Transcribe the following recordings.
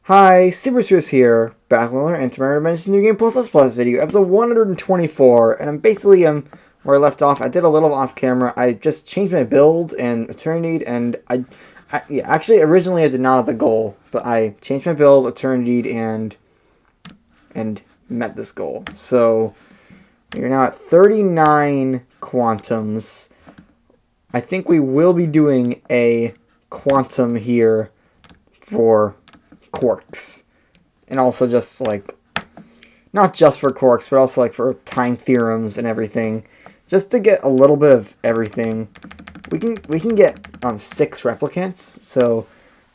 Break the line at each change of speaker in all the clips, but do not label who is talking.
Hi, Superstars here, back with another Antimatter Dimensions New Game Plus video, episode 124, and I'm basically where I left off. I did a little off camera. I just changed my build and Eternity, and actually originally I did not have the goal, but I changed my build, Eternity, and met this goal. So we're now at 39 quantums. I think we will be doing a quantum here for quarks, and also just like not just for quarks, but also like for time theorems and everything, just to get a little bit of everything. We can get 6 replicants, so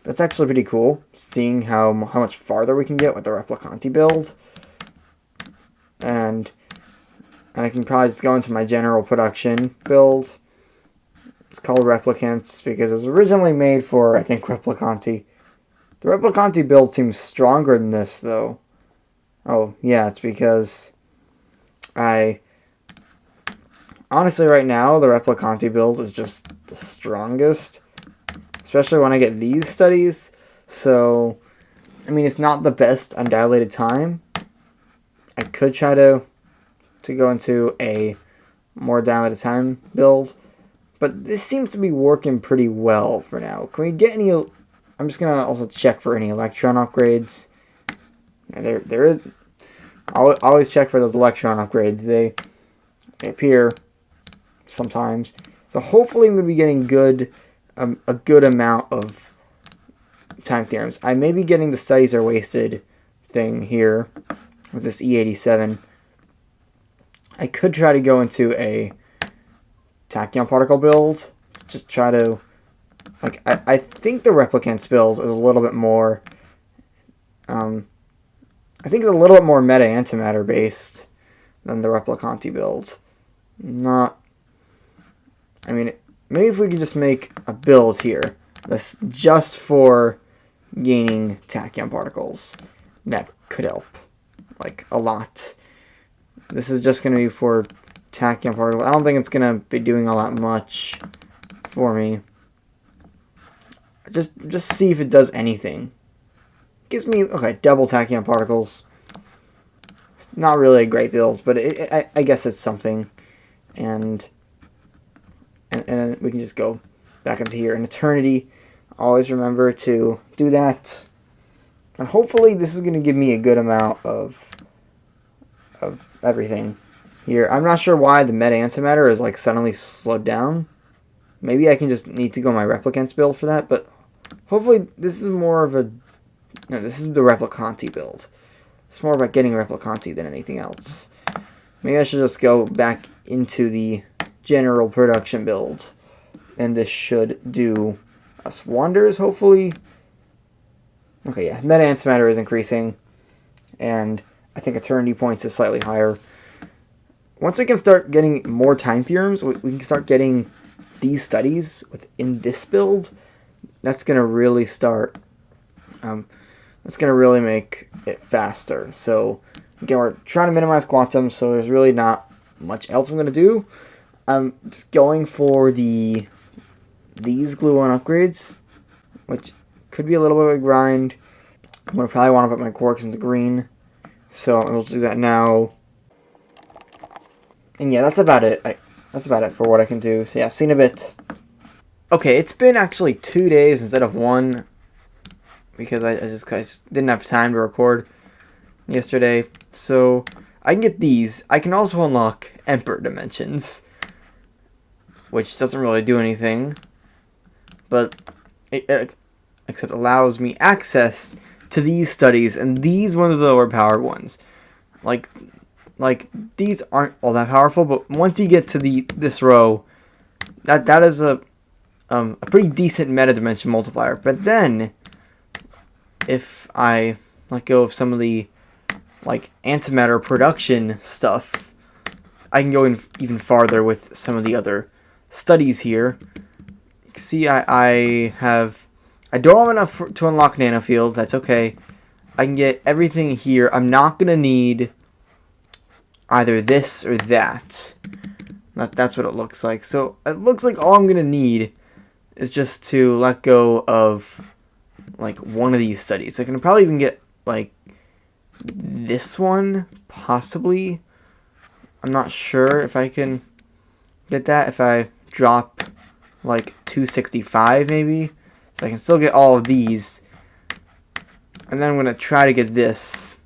that's actually pretty cool, seeing how much farther we can get with the replicanti build. And I can probably just go into my general production build. It's called replicants because it was originally made for, I think, replicanti. The replicanti build seems stronger than this, though. Oh, yeah, it's because honestly, right now, the replicanti build is just the strongest. Especially when I get these studies. So, I mean, it's not the best undilated time. I could try to go into a more dilated time build. But this seems to be working pretty well for now. Can we get any... I'm just going to also check for any electron upgrades. There is... always check for those electron upgrades. They appear sometimes. So hopefully I'm going to be getting a good amount of time theorems. I may be getting the studies are wasted thing here with this E87. I could try to go into a tachyon particle build. Just try to... Like, I think the replicants build is a little bit more... I think it's a little bit more meta antimatter based than the replicanti build. Not... I mean, maybe if we could just make a build here that's just for gaining tachyon particles, that could help, like, a lot. This is just going to be for tachyon particles. I don't think it's going to be doing all that much for me. Just see if it does anything. Gives me, okay, double tachyon particles. It's not really a great build, but I guess it's something. And we can just go back into here in Eternity. Always remember to do that. And hopefully this is going to give me a good amount of everything here. I'm not sure why the meta antimatter is like suddenly slowed down. Maybe I can just need to go my replicants build for that, but hopefully this is more of a... No, this is the replicanti build. It's more about getting replicanti than anything else. Maybe I should just go back into the general production build, and this should do us wonders, hopefully. Okay, yeah, meta antimatter is increasing, and I think eternity points is slightly higher. Once we can start getting more time theorems, we can start getting these studies within this build. That's going to really start... that's going to really make it faster. So, again, we're trying to minimize quantum, so there's really not much else I'm going to do. I'm just going for these glue-on upgrades, which could be a little bit of a grind. I'm going to probably want to put my quarks into green, so I'll do that now. And yeah, that's about it. That's about it for what I can do. So yeah, see you in a bit. Okay, it's been actually 2 days instead of 1, because I just didn't have time to record yesterday. So I can get these. I can also unlock Emperor Dimensions, which doesn't really do anything, but it except allows me access to these studies, and these ones are the overpowered ones. Like these aren't all that powerful, but once you get to this row, that is a pretty decent meta dimension multiplier. But then, if I let go of some of the like antimatter production stuff, I can go in even farther with some of the other studies here. You can see I don't have enough to unlock nanofield. That's okay. I can get everything here. I'm not gonna need either this or that. That's what it looks like. So it looks like all I'm gonna need is just to let go of like one of these studies. I can probably even get like this one, possibly. I'm not sure if I can get that if I drop like 265 maybe. So I can still get all of these. And then I'm going to try to get this.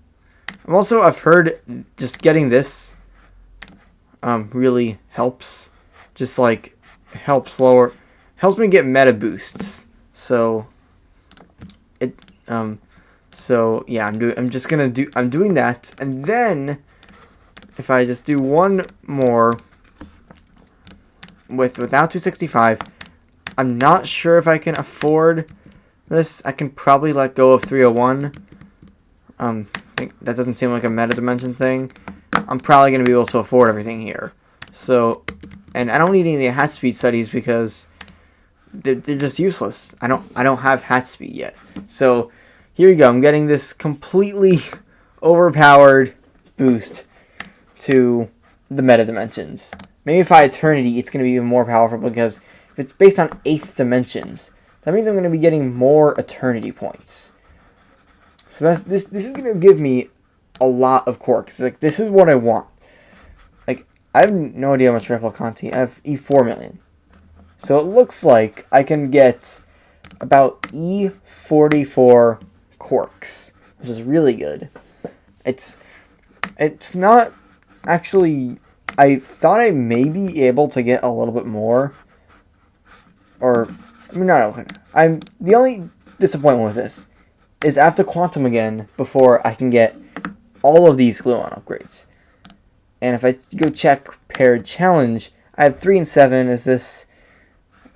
I've heard just getting this really helps. Just like helps me get meta boosts. So yeah, I'm doing that, and then if I just do one more without 265, I'm not sure if I can afford this. I can probably let go of 301. That doesn't seem like a meta dimension thing. I'm probably going to be able to afford everything here. So, and I don't need any of the hatch speed studies because they're just useless. I don't have hatch speed yet. So here you go. I'm getting this completely overpowered boost to the meta dimensions. Maybe if I eternity, it's going to be even more powerful because if it's based on 8th dimensions, that means I'm going to be getting more eternity points. So this is going to give me a lot of quarks. Like, this is what I want. Like, I have no idea how much Replicanti. I have E4 million. So it looks like I can get about E44 quarks, which is really good. It's not actually. I thought I may be able to get a little bit more. Or, I mean, not okay. I'm the only disappointment with this is I have to quantum again before I can get all of these gluon upgrades. And if I go check paired challenge, I have 3 and 7 is this,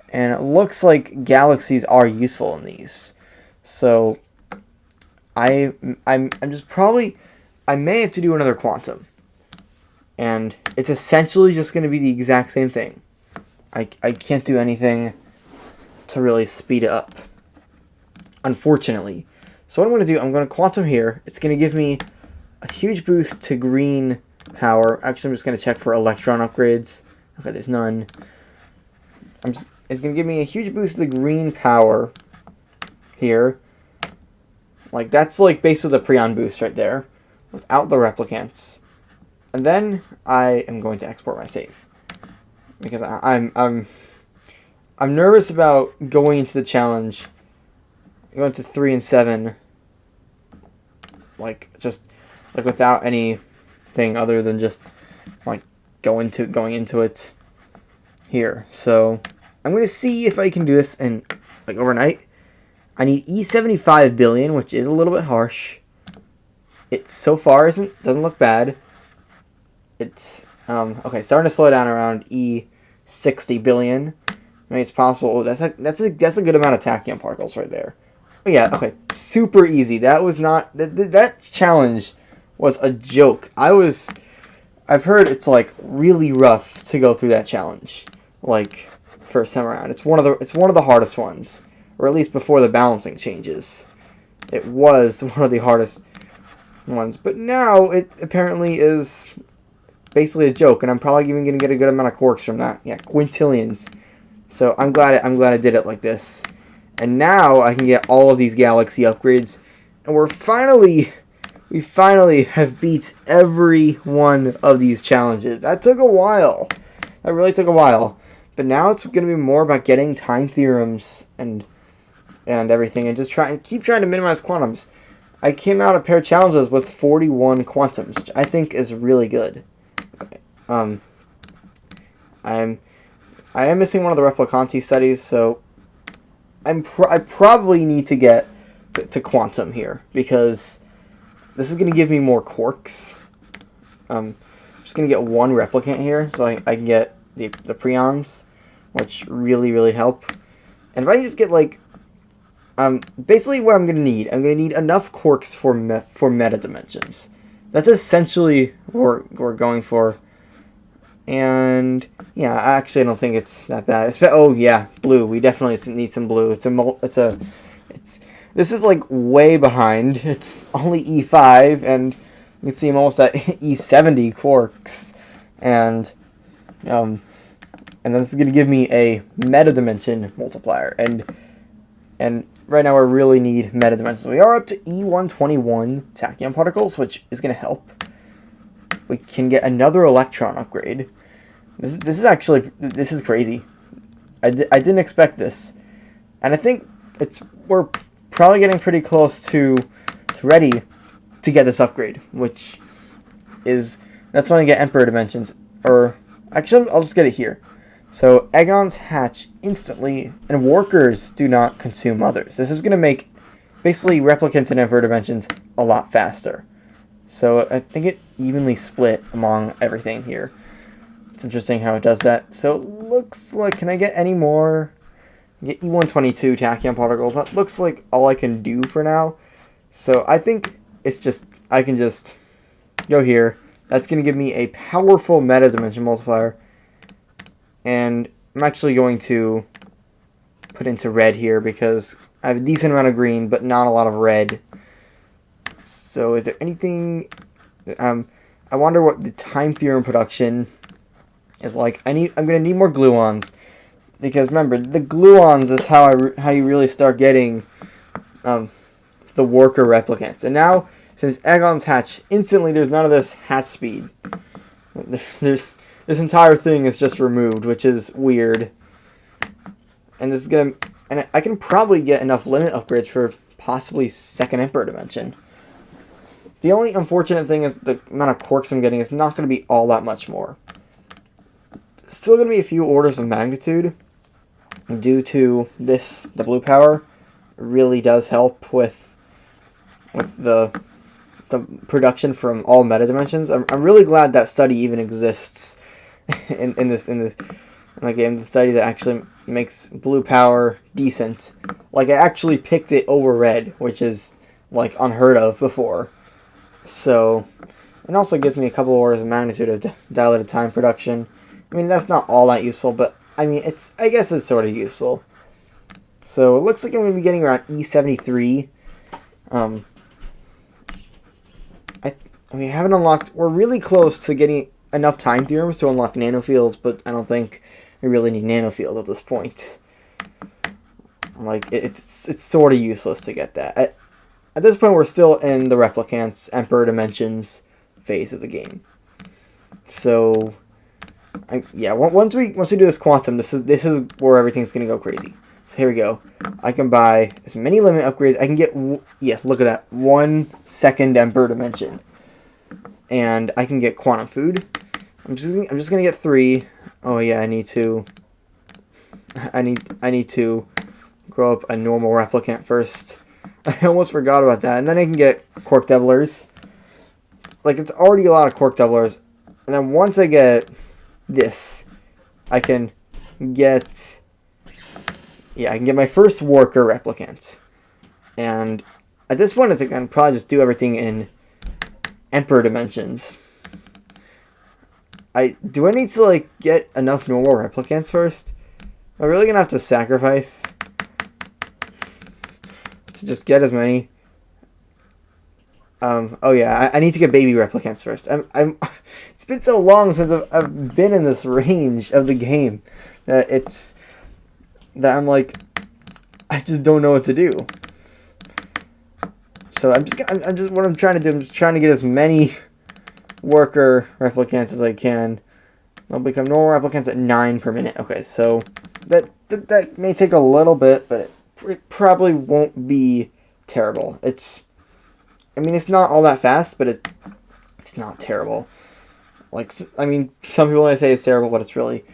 and it looks like galaxies are useful in these. So I'm just probably, I may have to do another quantum. And it's essentially just going to be the exact same thing. I can't do anything to really speed it up, unfortunately. So what I'm going to do, I'm going to quantum here. It's going to give me a huge boost to green power. Actually, I'm just going to check for electron upgrades. Okay, there's none. It's going to give me a huge boost to the green power here. Like, that's like basically the Prion boost right there, without the replicants. And then I am going to export my save because I'm nervous about going into the challenge, going to 3 and 7. Like, just like without anything other than just like going into it here. So I'm going to see if I can do this in like overnight. I need E75 billion, which is a little bit harsh. It so far doesn't look bad. It's okay, starting to slow down around E60 billion. Maybe it's possible. Oh, that's a good amount of tachyon particles right there. Yeah, okay, super easy. That was not that challenge was a joke. I've heard it's like really rough to go through that challenge, like first time around. It's one of the hardest ones, or at least before the balancing changes. It was one of the hardest ones, but now it apparently is basically a joke, and I'm probably even gonna get a good amount of quarks from that. Yeah, quintillions. So I'm glad I did it like this. And now I can get all of these galaxy upgrades. And we finally have beat every one of these challenges. That took a while. That really took a while. But now it's going to be more about getting time theorems and everything. And just keep trying to minimize quantums. I came out of paired challenges with 41 quantums, which I think is really good. I am missing one of the Replicanti studies, so I probably need to get to quantum here because this is going to give me more quarks. I'm just going to get one replicant here so I can get the prions, which really help. And if I can just get like basically what I'm going to need enough quarks for meta dimensions. That's essentially what we're going for. And yeah, actually I don't think it's that bad. Oh yeah, blue. We definitely need some blue. This is like way behind. It's only E5, and you can see I'm almost at E70 quarks, and this is gonna give me a meta dimension multiplier, and right now I really need meta dimensions. We are up to E121 tachyon particles, which is going to help. We can get another electron upgrade. This is crazy. I didn't expect this, and I think we're probably getting pretty close to ready to get this upgrade, which is that's when I get Emperor dimensions. Or actually, I'll just get it here. So Egons hatch instantly, and workers do not consume others. This is going to make basically replicants and Emperor dimensions a lot faster. So I think it evenly split among everything here. It's interesting how it does that. So it looks like, can I get any more? Get E122 tachyon particles. That looks like all I can do for now. So I think I can just go here. That's going to give me a powerful meta dimension multiplier. And I'm actually going to put into red here because I have a decent amount of green, but not a lot of red. So is there anything... I wonder what the time theorem production is like. I'm going to need more gluons. Because remember, the gluons is how you really start getting the worker replicants. And now, since Egons hatch instantly, there's none of this hatch speed. This entire thing is just removed, which is weird. And this is gonna, and I can probably get enough limit upgrades for possibly second Emperor dimension. The only unfortunate thing is the amount of quarks I'm getting is not going to be all that much more. Still going to be a few orders of magnitude due to this. The blue power really does help with the production from all meta dimensions. I'm really glad that study even exists in the game. The study that actually makes blue power decent. Like, I actually picked it over red, which is like unheard of before. So it also gives me a couple orders of magnitude of dilated time production. I mean, that's not all that useful, but I mean, I guess it's sort of useful. So it looks like I'm going to be getting around E73. We haven't unlocked... We're really close to getting enough time theorems to unlock nanofields, but I don't think we really need nanofield at this point. Like, it's sort of useless to get that. At this point, we're still in the replicants, Emperor Dimensions phase of the game. So, yeah, once we do this quantum, this is where everything's gonna go crazy. So here we go. I can buy as many limit upgrades. I can get, yeah, look at that, 1 second Emperor Dimension, and I can get quantum food. I'm just gonna get 3. Oh yeah, I need to grow up a normal replicant first. I almost forgot about that. And then I can get quark doublers. Like, it's already a lot of quark doublers. And then once I get this, I can get... Yeah, I can get my first worker replicant. And at this point, I think I can probably just do everything in Emperor dimensions. Do I need to, like, get enough normal replicants first? Am I really gonna have to sacrifice to just get as many? Oh yeah, I need to get baby replicants first. It's been so long since I've been in this range of the game that I'm like, I just don't know what to do. So what I'm trying to do, I'm just trying to get as many worker replicants as I can. I'll become normal replicants at 9 per minute. Okay, so that may take a little bit, but it probably won't be terrible. I mean, it's not all that fast, but it's not terrible. Like, I mean, some people might say it's terrible, but it's really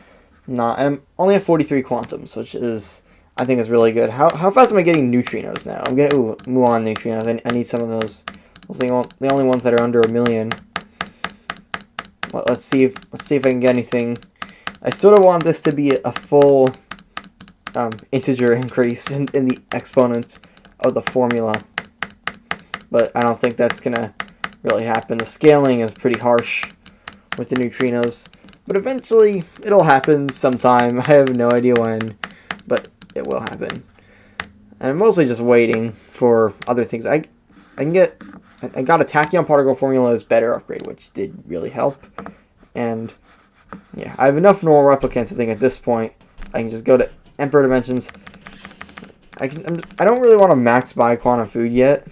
not. And I'm only at 43 quantums, which is, I think, is really good. How fast am I getting neutrinos now? I'm getting, muon neutrinos. I need some of those. Those are the only ones that are under 1 million. Let's see if I can get anything. I sort of want this to be a full integer increase in the exponent of the formula, but I don't think that's gonna really happen. The scaling is pretty harsh with the neutrinos, but eventually it'll happen sometime. I have no idea when, but it will happen. And I'm mostly just waiting for other things. I got a tachyon particle formula's better upgrade, which did really help. And yeah, I have enough normal replicants. I think at this point I can just go to Emperor Dimensions. I don't really want to max buy quantum food yet,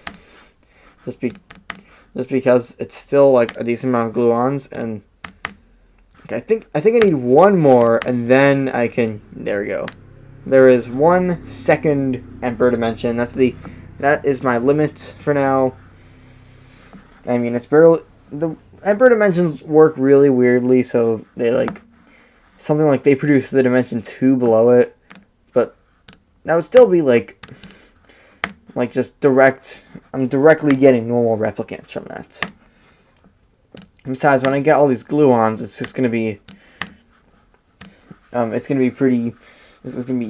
just because it's still like a decent amount of gluons, and I think I need one more, and then I can. There we go. There is 1 second Emperor Dimension. That is my limit for now. I mean, it's barely the Emperor Dimensions work really weirdly, so they like something like they produce the Dimension 2 below it, but that would still be like just direct. I'm directly getting normal replicants from that. Besides, when I get all these gluons, it's just gonna be it's gonna be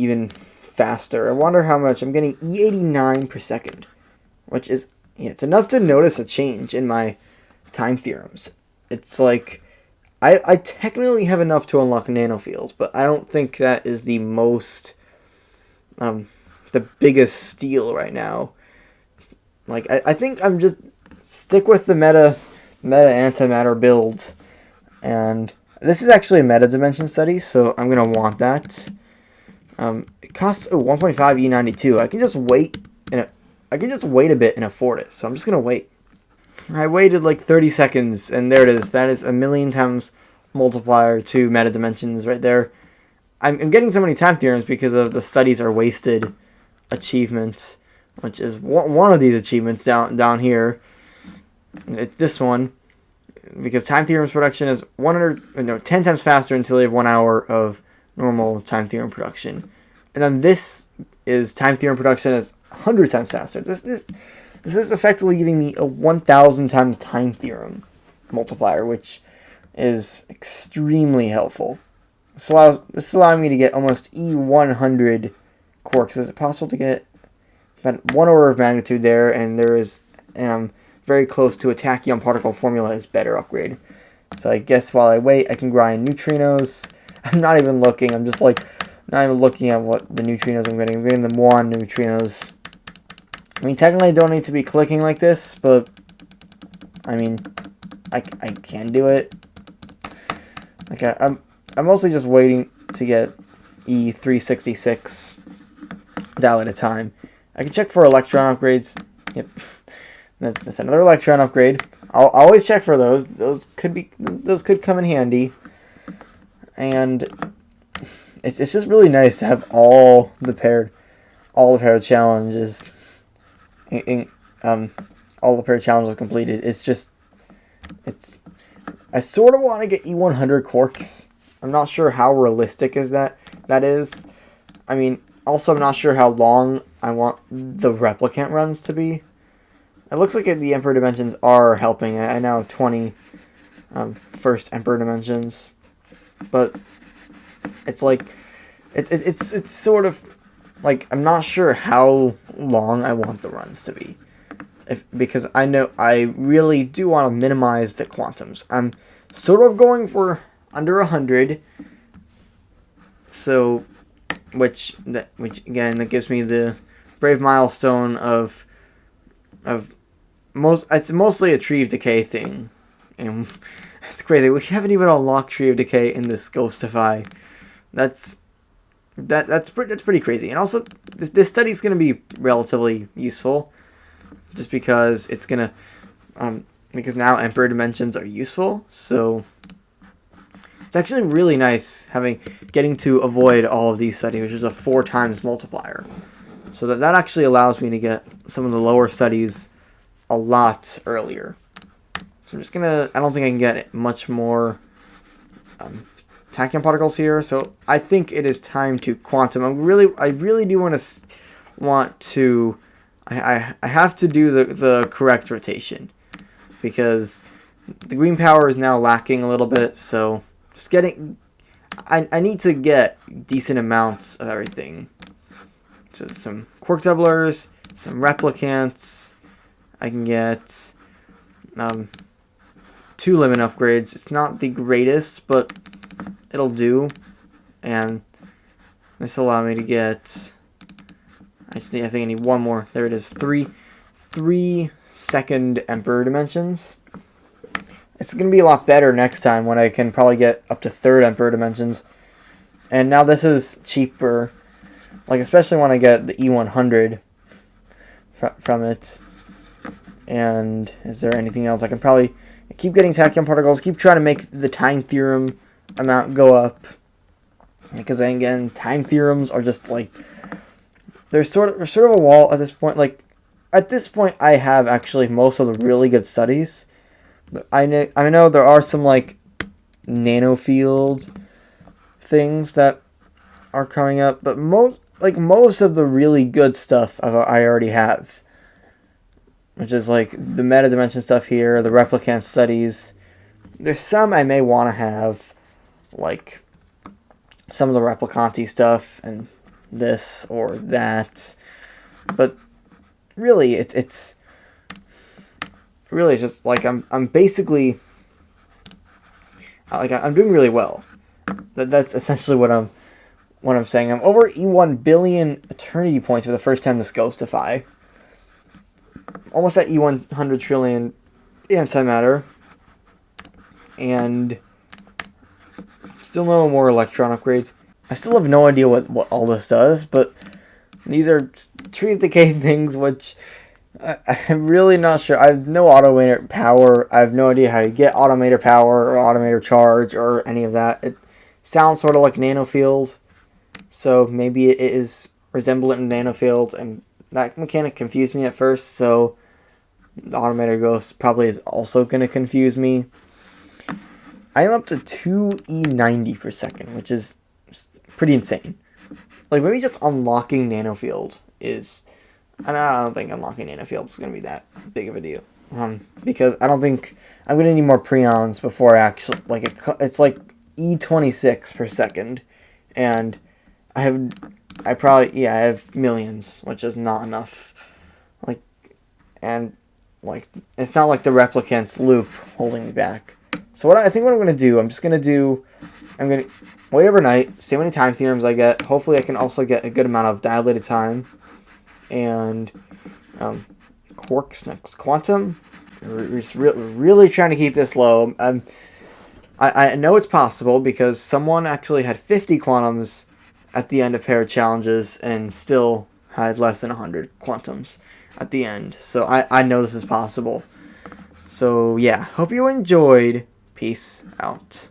even faster. I wonder how much I'm getting. E89 per second, which is it's enough to notice a change in my time theorems. It's like I technically have enough to unlock nanofields, but I don't think that is the most the biggest steal right now. Like I think I'm just stick with the meta antimatter build, and this is actually a meta dimension study, so I'm gonna want that. It costs 1.5 E92. I can just wait a bit and afford it, so I'm just gonna wait. I waited like 30 seconds, and there it is. That is a million times multiplier to meta dimensions right there. I'm getting so many time theorems because of the studies are wasted achievement, which is one of these achievements down here. It's this one, because time theorems production is 10 times faster until you have 1 hour of normal time theorem production, and then this is time theorem production is 100 times faster. This is effectively giving me a 1,000 times time theorem multiplier, which is extremely helpful. This is allowing me to get almost E100 quarks. Is it possible to get about 1 order of magnitude there? And I'm very close to a tachyon particle formula is better upgrade. So I guess while I wait, I can grind neutrinos. I'm not even looking. I'm just like not even looking at what the neutrinos I'm getting. I'm getting the muon neutrinos. I mean, technically I don't need to be clicking like this, but I mean, I can do it. Okay, I'm mostly just waiting to get E366 dial at a time. I can check for electron upgrades. Yep, that's another electron upgrade. I'll always check for those. Those could come in handy. And it's just really nice to have all the paired challenges. All the paired challenges completed. I sort of want to get E100 quarks. I'm not sure how realistic that is. I mean, also I'm not sure how long I want the replicant runs to be. It looks like the Emperor Dimensions are helping. I now have 20 first Emperor Dimensions, but it's like it's sort of like I'm not sure how long I want the runs to be. Because I know I really do want to minimize the quantums. I'm sort of going for under 100. So, which again, that gives me the brave milestone of it's mostly a tree of decay thing, and it's crazy. We haven't even unlocked tree of decay in this Ghostify. That's pretty crazy. And also, this study is going to be relatively useful. Just because it's gonna, because now Emperor Dimensions are useful, so it's actually really nice getting to avoid all of these studies, which is a 4 times multiplier. So that actually allows me to get some of the lower studies a lot earlier. So I'm just gonna. I don't think I can get much more tachyon particles here. So I think it is time to quantum. I really do want to. I have to do the correct rotation, because the green power is now lacking a little bit, so just getting... I need to get decent amounts of everything. So some quark doublers, some replicants, I can get 2 limit upgrades. It's not the greatest, but it'll do, and this will allow me to get... I think I need 1 more. There it is. 3 second Emperor Dimensions. It's going to be a lot better next time when I can probably get up to 3rd Emperor Dimensions. And now this is cheaper. Like, especially when I get the E100 from it. And is there anything else? I can probably keep getting tachyon particles, keep trying to make the time theorem amount go up. Because then again, time theorems are just like, there's sort of a wall at this point. Like, at this point, I have actually most of the really good studies. I know there are some like nanofield things that are coming up, but most of the really good stuff I already have, which is like the meta dimension stuff here, the replicant studies. There's some I may want to have, like some of the replicanti stuff and this or that, but really it's really just like I'm basically like I'm doing really well. That's essentially what I'm saying. I'm over E1 billion eternity points for the first time this Ghostify. Almost at E100 trillion antimatter. And still no more electron upgrades. I still have no idea what all this does, but these are tree of decay things, which I'm really not sure. I have no automator power. I have no idea how you get automator power or automator charge or any of that. It sounds sort of like nanofield, so maybe it is resemblant in nanofield, and that mechanic confused me at first, so the automator ghost probably is also going to confuse me. I am up to 2E90 per second, which is pretty insane. Like, maybe just unlocking nanofield is... I don't think unlocking nanofield is going to be that big of a deal. Because I don't think... I'm going to need more preons before I actually... Like, it's like E26 per second. And I have millions, which is not enough. Like, and, like, it's not like the replicant's loop holding me back. So what I'm going to do, I'm going to wait overnight, see how many time theorems I get. Hopefully I can also get a good amount of dilated time. And quarks next. Quantum. We're just really trying to keep this low. I know it's possible because someone actually had 50 quantums at the end of paired challenges and still had less than 100 quantums at the end. So I know this is possible. So yeah, hope you enjoyed. Peace out.